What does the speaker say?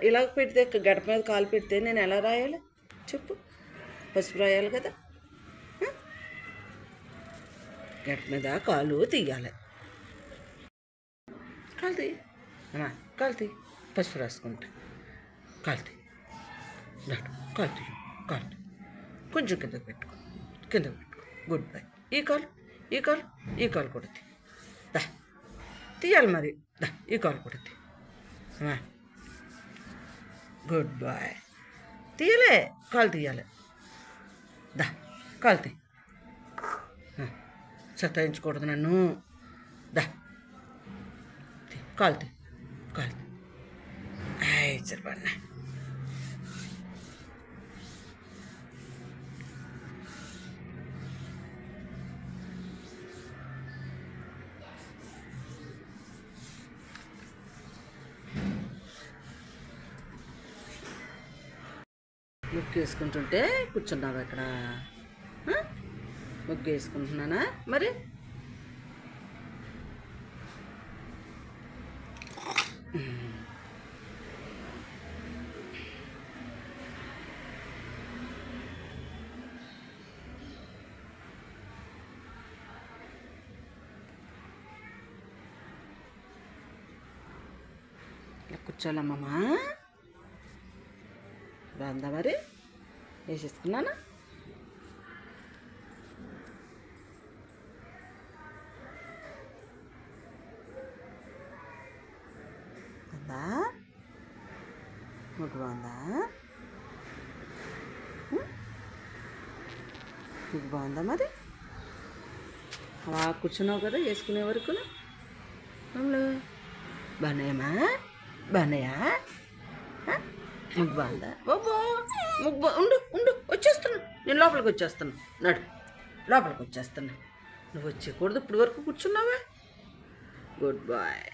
ఇలా పెడితే గడప మీద కాలు పెడితే నేను ఎలా రాయాలి చెప్పు? పసుపు రాయాలి కదా. గడప మీద కాలు తీయాలి. కాలుతీ అమ్మా, కాలుతీ. పసుపు రాసుకుంటా. కాలుతీ కాలుతీ కాలుతీ. కొంచెం కిందకు పెట్టుకో, కిందకు పెట్టుకో. Good bye. ఈ కాలు కూడా దా తీయాలి మరి. దా ఈ కాలు కూడా అమ్మా. Good bye. తీయలే, కాలు తీయాలి. దా కాలు తీ. సతాయించకూడదు నన్ను. దా కాలు తీ. సరిపడినా. ముగ్గు వేసుకుంటుంటే కూర్చున్నావా ఇక్కడ? ముగ్గు వేసుకుంటున్నానా మరి? ఇలా కూర్చోాలమ్మా. బాగుందా మరి? వేసేసుకున్నానా? బాగుందా? ముగ్గు బాగుందా? ముగ్గు బాగుందా మరి? అలా కూర్చున్నావు కదా వేసుకునే వరకు. బాగున్నాయమ్మా? బాగున్నాయా? ముగ్గు బాగుందా? బాబో ముగ్గు ఉండు వచ్చేస్తున్నా. నేను లోపలికి వచ్చేస్తాను. నడు, లోపలికి వచ్చేస్తున్నా. నువ్వు వచ్చేకూడదు. ఇప్పుడు వరకు కూర్చున్నావా? Good bye.